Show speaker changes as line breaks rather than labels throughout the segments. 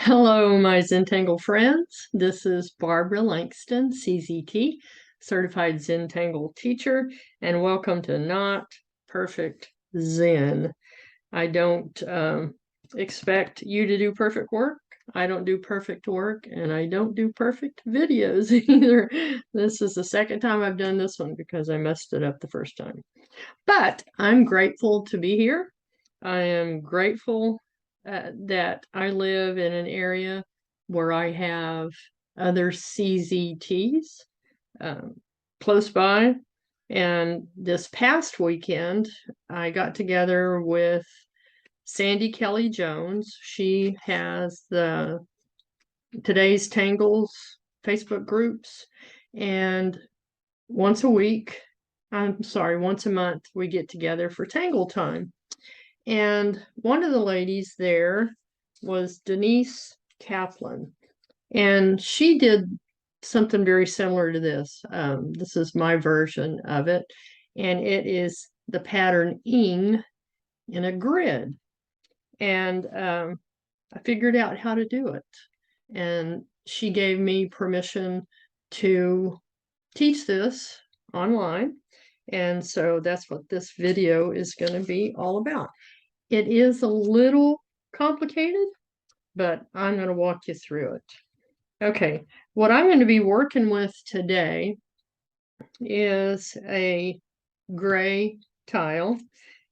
Hello, my Zentangle friends. This is Barbara Langston, CZT, Certified Zentangle Teacher, and welcome to Not Perfect Zen. I don't expect you to do perfect work. I don't do perfect work, and I don't do perfect videos either. This is the second time I've done this one because I messed it up the first time. But I'm grateful to be here. I am grateful that I live in an area where I have other CZTs close by. And this past weekend, I got together with Sandy Kelly Jones. She has the Today's Tangles Facebook groups, and once a week, once a month, we get together for Tangle time. And one of the ladies there was Denise Kaplan. And she did something very similar to this. This is my version of it. And it is the pattern ing in a grid. And I figured out how to do it. And she gave me permission to teach this online. And so that's what this video is going to be all about. It is a little complicated, but I'm going to walk you through it. Okay, what I'm going to be working with today is a gray tile.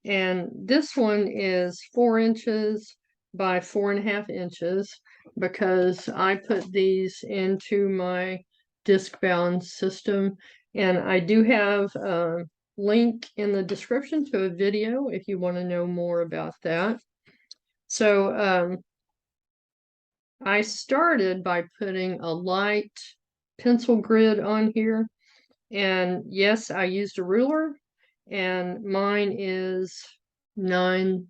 And this one is 4 inches by 4.5 inches because I put these into my disc bound system. And I do have a link in the description to a video if you want to know more about that. So I started by putting a light pencil grid on here. And yes, I used a ruler, and mine is 9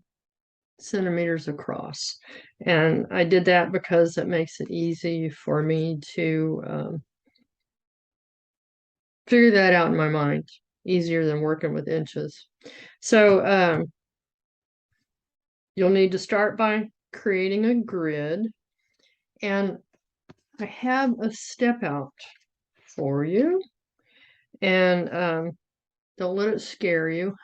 centimeters across. And I did that because it makes it easy for me to figure that out in my mind, easier than working with inches. So you'll need to start by creating a grid. And I have a step out for you. And don't let it scare you.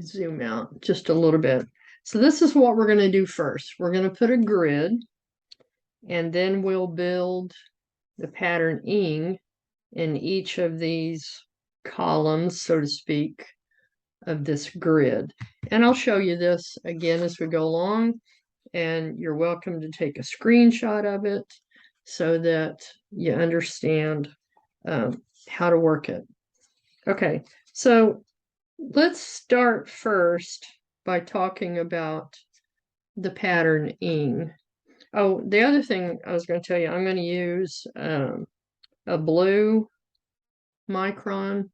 Zoom out just a little bit. So this is what we're going to do first. We're going to put a grid, and then we'll build the pattern ing in each of these columns, so to speak, of this grid. And I'll show you this again as we go along, and you're welcome to take a screenshot of it so that you understand how to work it. Okay, so let's start first by talking about the pattern ing. Oh, the other thing I was going to tell you, I'm going to use a blue Micron.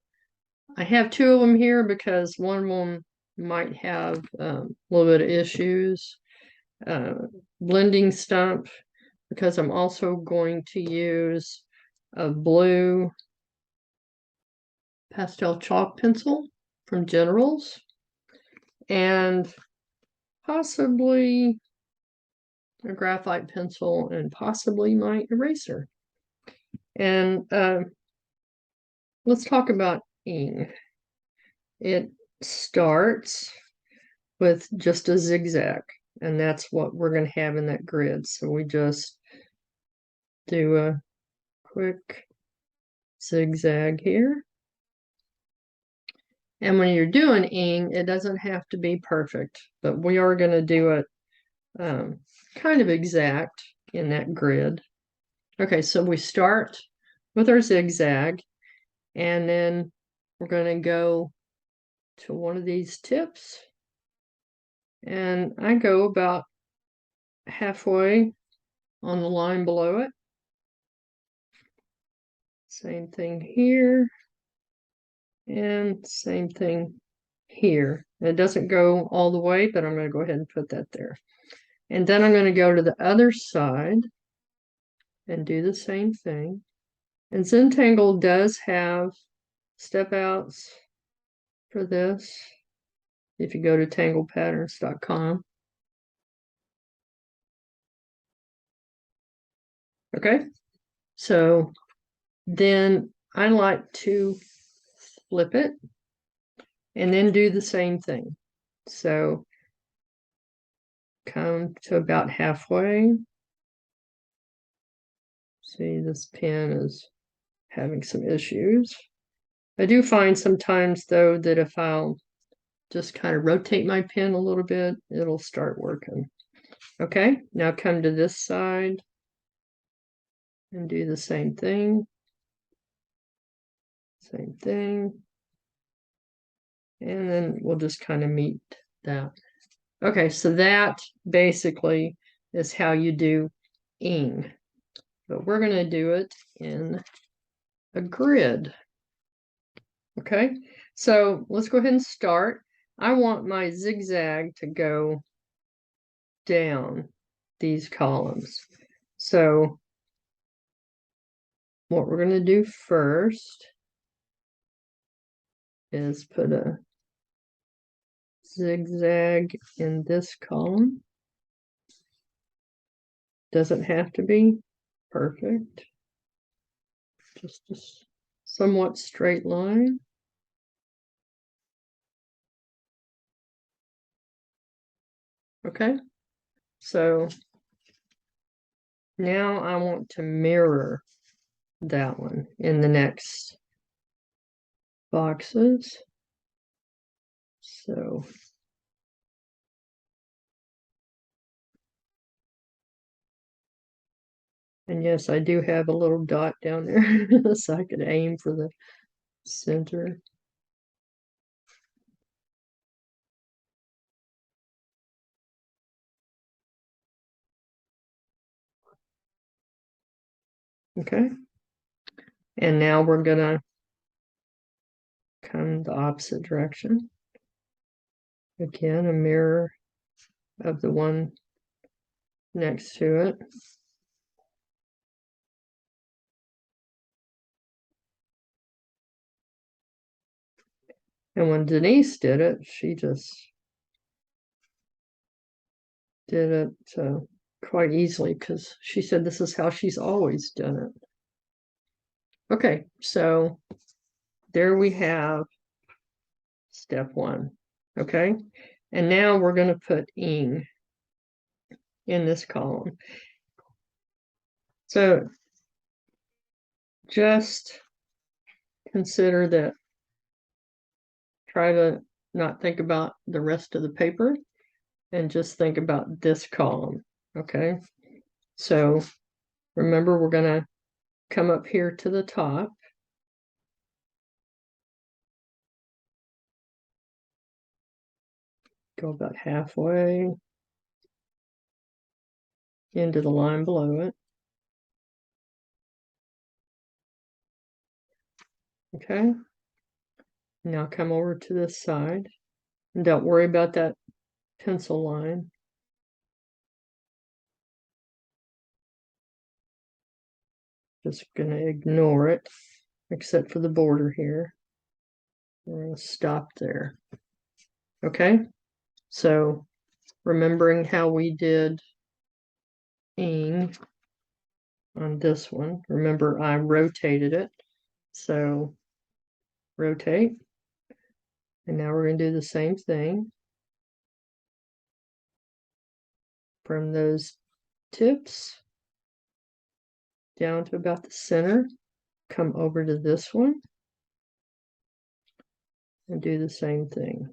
I have 2 of them here because one of them might have a little bit of issues. Blending stump, because I'm also going to use a blue pastel chalk pencil from Generals, and possibly a graphite pencil, and possibly my eraser. And let's talk about ing. It starts with just a zigzag, and that's what we're going to have in that grid. So we just do a quick zigzag here. And when you're doing ing, it doesn't have to be perfect, but we are going to do it kind of exact in that grid. Okay, so we start with our zigzag, and then we're going to go to one of these tips, and I go about halfway on the line below it. Same thing here, and same thing here. It doesn't go all the way, but I'm going to go ahead and put that there. And then I'm going to go to the other side and do the same thing. And Zentangle does have step outs for this if you go to tanglepatterns.com. Okay, so then I like to flip it and then do the same thing. So come to about halfway. See, this pen is having some issues. I do find sometimes though that if I'll just kind of rotate my pen a little bit, it'll start working. Okay, now come to this side and do the same thing. Same thing. And then we'll just kind of meet that. Okay, so that basically is how you do ing. But we're going to do it in a grid. Okay, so let's go ahead and start. I want my zigzag to go down these columns. So what we're going to do first is put a zigzag in this column. Doesn't have to be perfect. Just a somewhat straight line. Okay, so now I want to mirror that one in the next boxes. So and yes, I do have a little dot down there so I could aim for the center. Okay, and now we're gonna come the opposite direction. Again, a mirror of the one next to it. And when Denise did it, she just did it quite easily because she said this is how she's always done it. Okay, so there we have step one. Okay, and now we're going to put ing in this column. So just consider that, try to not think about the rest of the paper and just think about this column. Okay, so remember we're going to come up here to the top. Go about halfway into the line below it. Okay, now come over to this side and don't worry about that pencil line. Just gonna ignore it except for the border here. We're gonna stop there. Okay, so remembering how we did ing on this one, remember I rotated it, so rotate, and now we're going to do the same thing from those tips down to about the center. Come over to this one and do the same thing.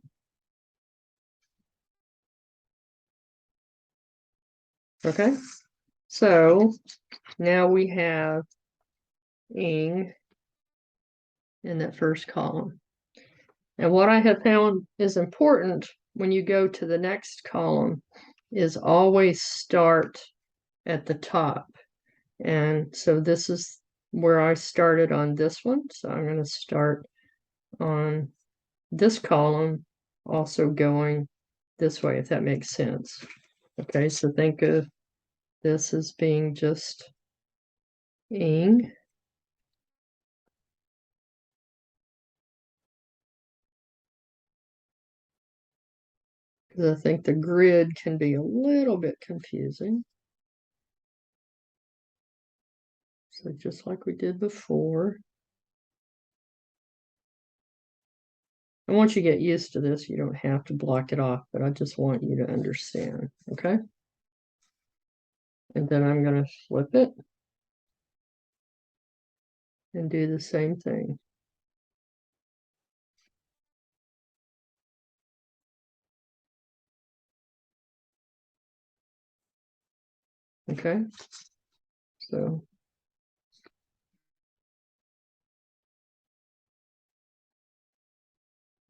Okay, so now we have ing in that first column. And what I have found is important when you go to the next column is always start at the top. And so this is where I started on this one. So I'm going to start on this column, also going this way, if that makes sense. Okay, so think of this as being just ing. Because I think the grid can be a little bit confusing. So just like we did before. And once you get used to this, you don't have to block it off, but I just want you to understand, okay? And then I'm going to flip it and do the same thing. Okay, so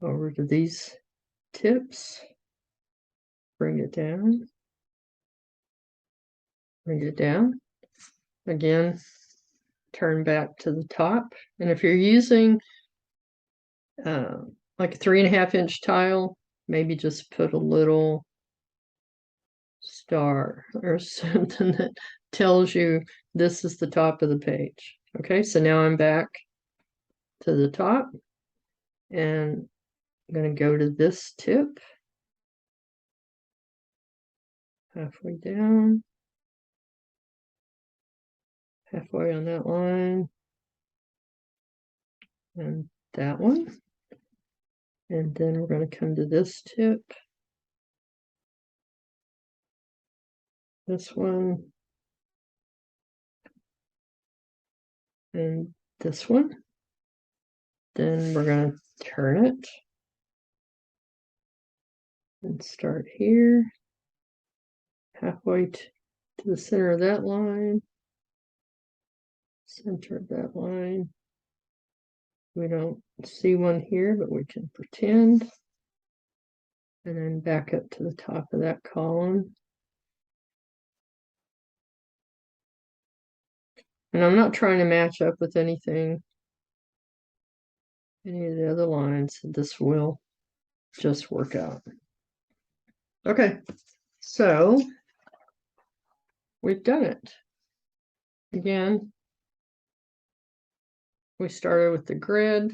over to these tips, bring it down, bring it down. Again, turn back to the top. And if you're using like a 3.5 inch tile, maybe just put a little star or something that tells you this is the top of the page. Okay, so now I'm back to the top and I'm going to go to this tip, halfway down, halfway on that line, and that one. And then we're going to come to this tip, this one, and this one. Then we're going to turn it and start here, halfway to the center of that line, center of that line. We don't see one here, but we can pretend. And then back up to the top of that column. And I'm not trying to match up with anything, any of the other lines. This will just work out. Okay, so we've done it. Again, we started with the grid.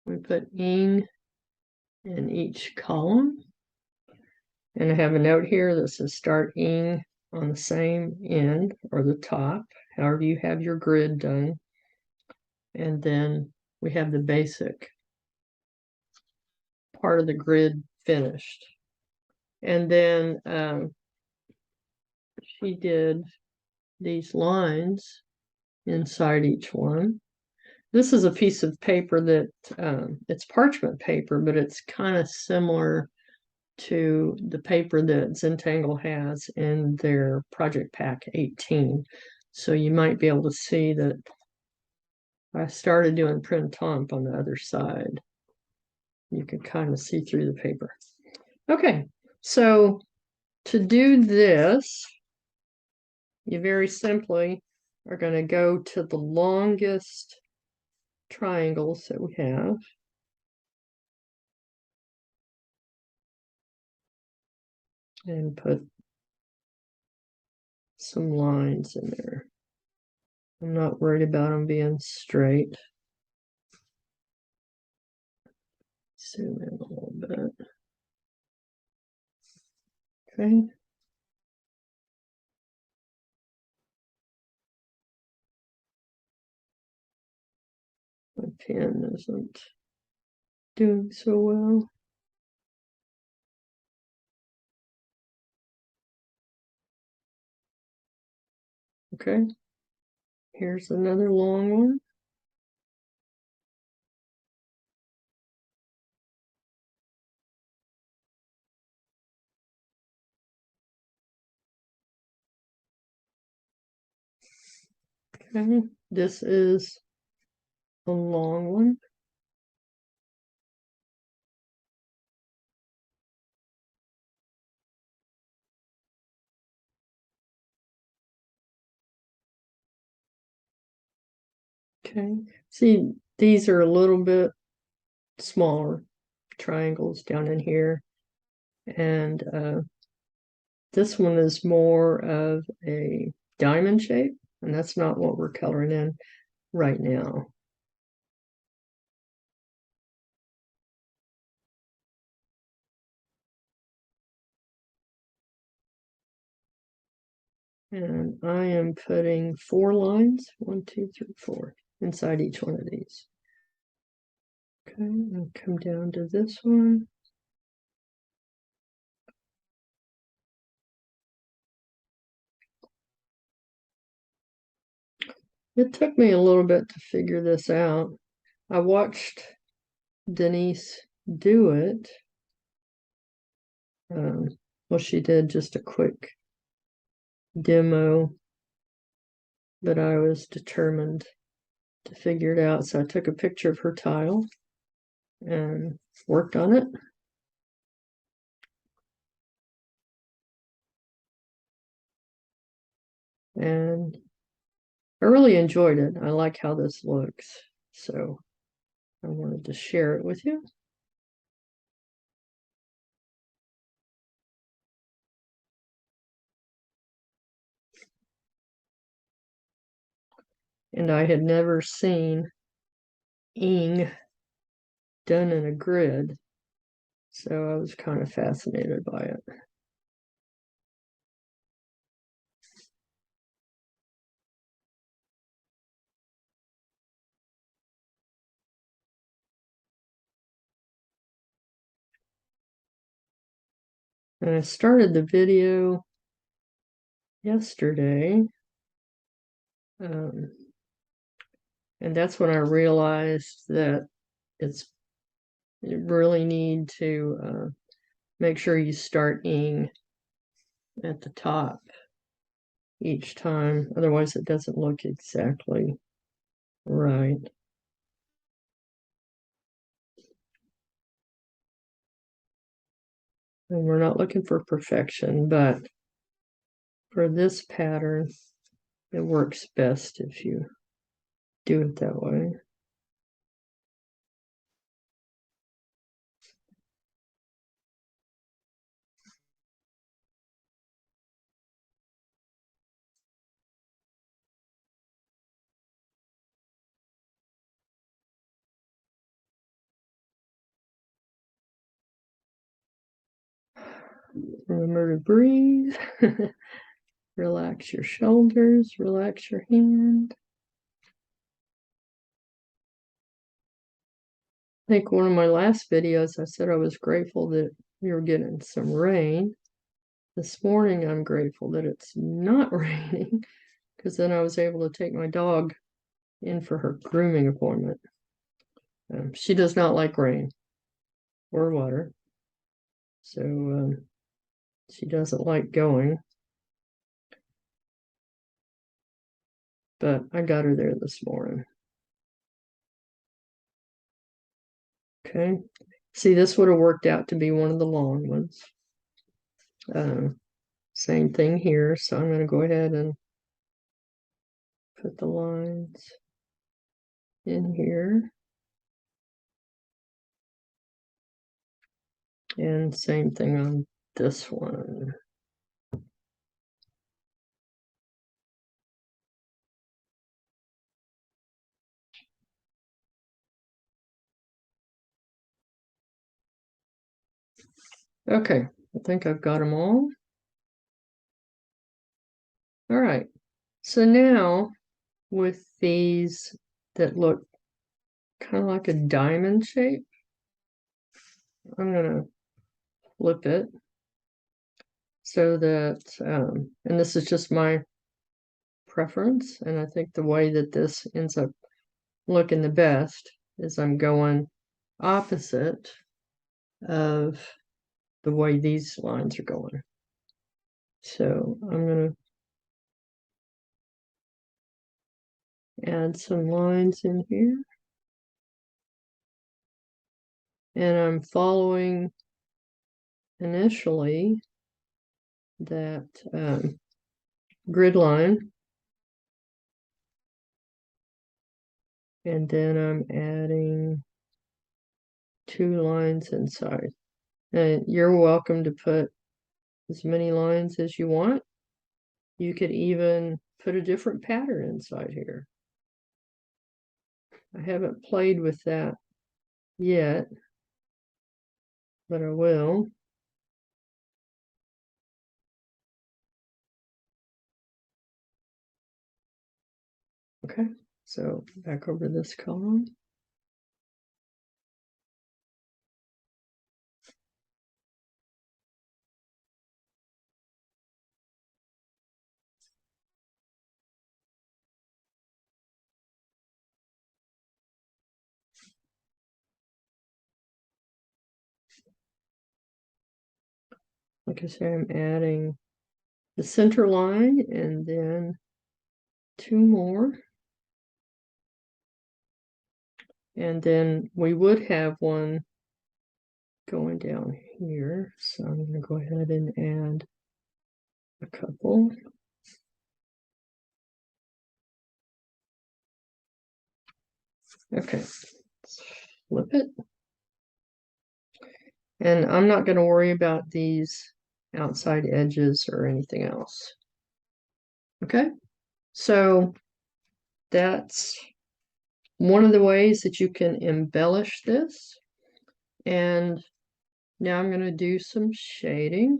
We put ing in each column. And I have a note here that says start ing on the same end or the top, however you have your grid done. And then we have the basic part of the grid finished. And then she did these lines inside each one. This is a piece of paper that it's parchment paper, but it's kind of similar to the paper that Zentangle has in their Project Pack 18. So you might be able to see that I started doing printemps on the other side. You can kind of see through the paper. Okay, so to do this, you very simply are going to go to the longest triangles that we have. And put some lines in there. I'm not worried about them being straight. Zoom in a little bit. Okay. My pen isn't doing so well. Okay. Here's another long one. Okay. This is a long one. Okay. See, these are a little bit smaller triangles down in here. And this one is more of a diamond shape, and that's not what we're coloring in right now. And I am putting 4 lines, 1, 2, 3, 4, inside each one of these. Okay, and come down to this one. It took me a little bit to figure this out. I watched Denise do it. Well, she did just a quick demo, but I was determined to figure it out. So I took a picture of her tile and worked on it. And I really enjoyed it. I like how this looks. So I wanted to share it with you. And I had never seen ing done in a grid. So I was kind of fascinated by it. And I started the video yesterday. And that's when I realized that you really need to make sure you start ing at the top each time. Otherwise, it doesn't look exactly right. And we're not looking for perfection, but for this pattern, it works best if you do it that way. Remember to breathe. Relax your shoulders, relax your hand. I think one of my last videos, I said I was grateful that we were getting some rain. This morning, I'm grateful that it's not raining, because then I was able to take my dog in for her grooming appointment. She does not like rain or water, so she doesn't like going. But I got her there this morning. Okay, see, this would have worked out to be one of the long ones. Same thing here, so I'm going to go ahead and put the lines in here. And same thing on this one. Okay, I think I've got them all. All right, so now with these that look kind of like a diamond shape, I'm going to flip it so that, and this is just my preference, and I think the way that this ends up looking the best is I'm going opposite of the way these lines are going. So I'm going to add some lines in here. And I'm following initially that grid line. And then I'm adding 2 lines inside. And you're welcome to put as many lines as you want. You could even put a different pattern inside here. I haven't played with that yet, but I will. Okay, so back over this column. Like I say, I'm adding the center line and then 2 more. And then we would have one going down here. So I'm going to go ahead and add a couple. Okay, let's flip it. And I'm not going to worry about these outside edges or anything else. Okay, so that's one of the ways that you can embellish this. And now I'm going to do some shading.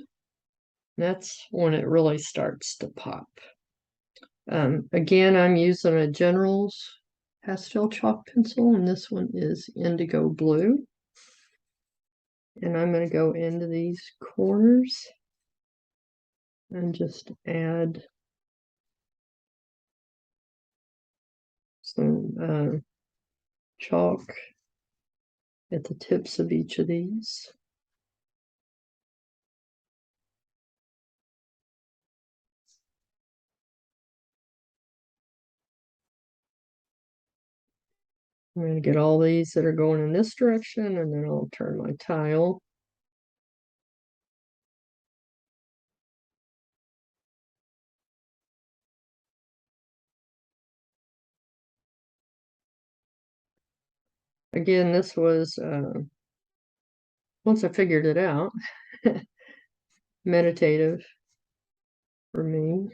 That's when it really starts to pop. Again, I'm using a General's pastel chalk pencil, and this one is indigo blue. And I'm going to go into these corners and just add some chalk at the tips of each of these. I'm going to get all these that are going in this direction, and then I'll turn my tile. Again, this was, once I figured it out, meditative for me.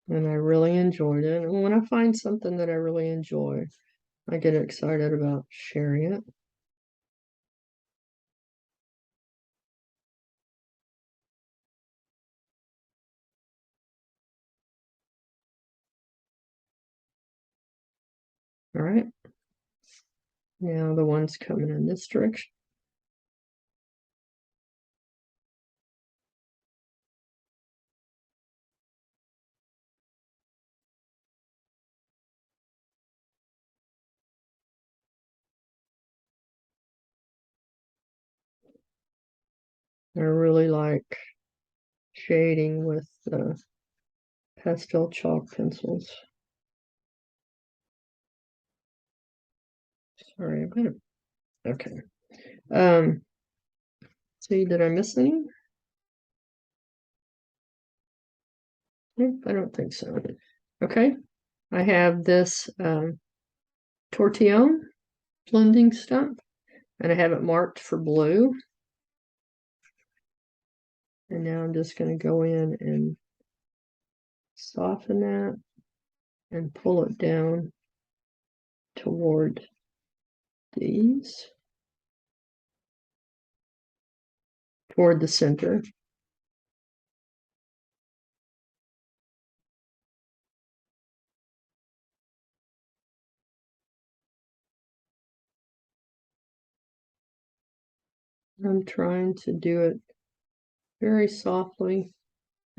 And I really enjoyed it. And when I find something that I really enjoy, I get excited about sharing it. All right. Now the one's coming in this direction. I really like shading with the pastel chalk pencils. Sorry, I've got to, okay. See, did I miss any? Nope, I don't think so. Okay, I have this tortillon blending stump, and I have it marked for blue. And now I'm just going to go in and soften that and pull it down toward these, toward the center. I'm trying to do it very softly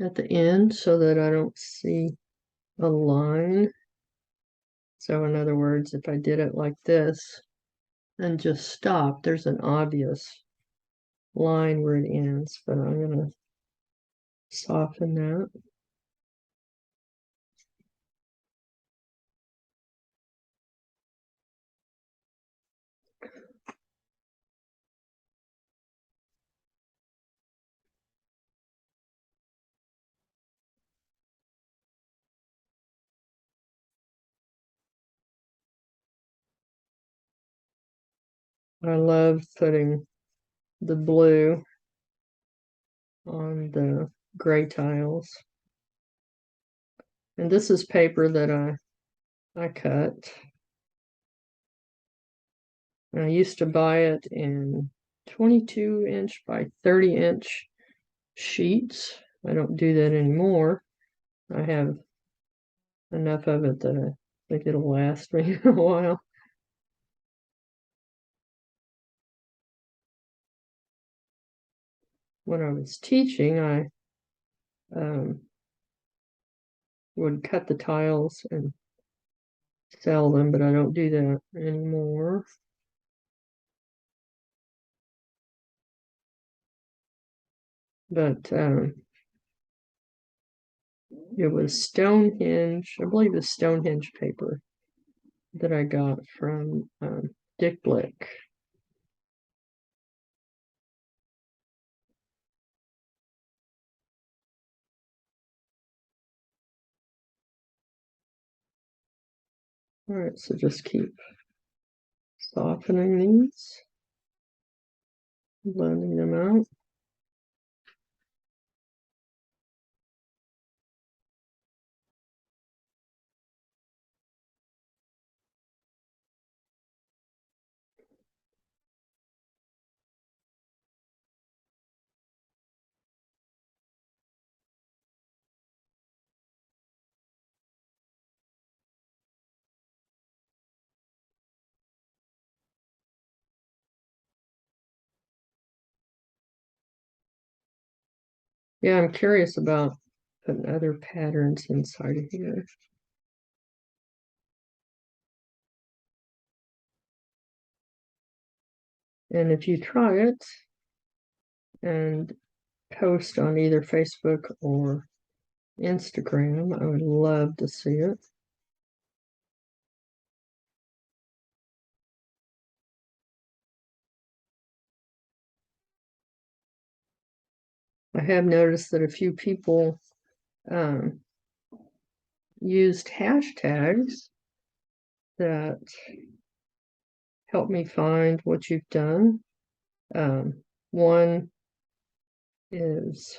at the end so that I don't see a line. So in other words, if I did it like this and just stop, there's an obvious line where it ends, but I'm going to soften that. I love putting the blue on the gray tiles. And this is paper that I cut. And I used to buy it in 22-inch by 30-inch sheets. I don't do that anymore. I have enough of it that I think it'll last me a while. When I was teaching, I would cut the tiles and sell them, but I don't do that anymore. But it was Stonehenge, I believe it was Stonehenge paper that I got from Dick Blick. All right, so just keep softening these, blending them out. Yeah, I'm curious about putting other patterns inside of here. And if you try it and post on either Facebook or Instagram, I would love to see it. I have noticed that a few people used hashtags that help me find what you've done. One is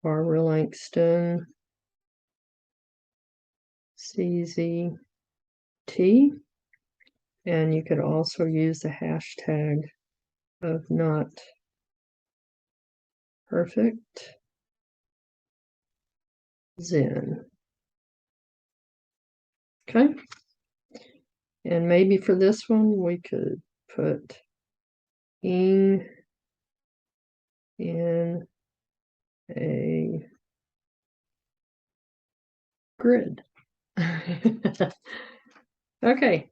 Barbara Langston, CZT, and you could also use the hashtag of not perfect Zen. Okay, and maybe for this one we could put in a grid. Okay,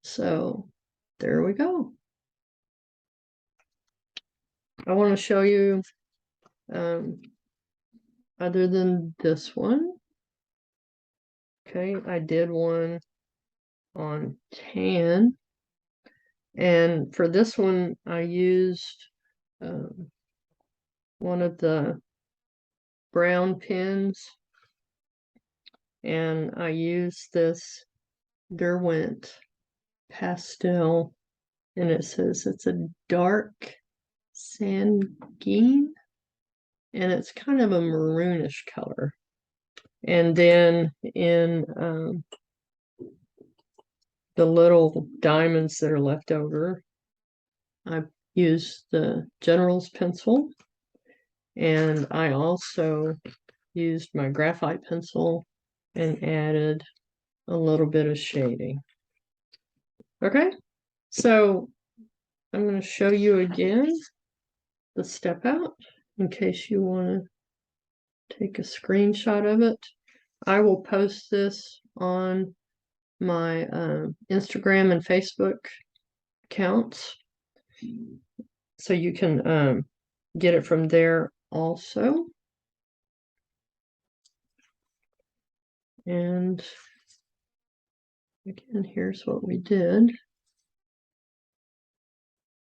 so there we go. I want to show you other than this one. Okay, I did one on tan, and for this one I used one of the brown pens, and I used this Derwent pastel, and it says it's a dark sandgreen, and it's kind of a maroonish color. And then in the little diamonds that are left over, I used the General's pencil, and I also used my graphite pencil and added a little bit of shading. Okay, so I'm going to show you again the step out in case you want to take a screenshot of it. I will post this on my Instagram and Facebook accounts, so you can get it from there also. And again, here's what we did.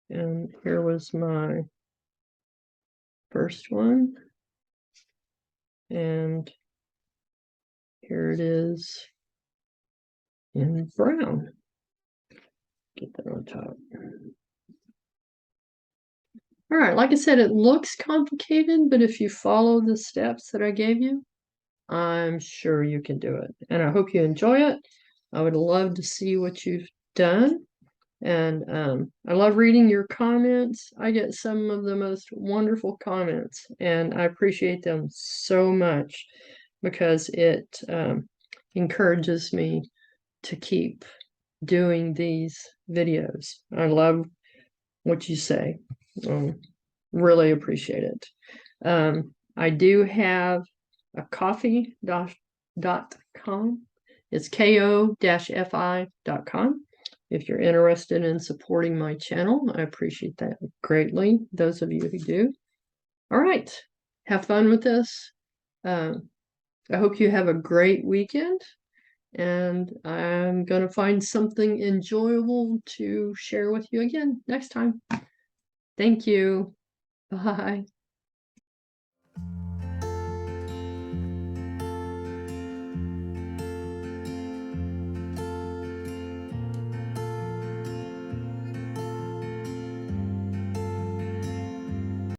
And here was my first one. And here it is in brown. Get that on top. All right, like I said, it looks complicated, but if you follow the steps that I gave you, I'm sure you can do it. And I hope you enjoy it. I would love to see what you've done. And I love reading your comments. I get some of the most wonderful comments, and I appreciate them so much because it encourages me to keep doing these videos. I love what you say. Really appreciate it. I do have a coffee.com. It's ko-fi.com. If you're interested in supporting my channel, I appreciate that greatly, those of you who do. All right, have fun with this. I hope you have a great weekend, and I'm going to find something enjoyable to share with you again next time. Thank you. Bye.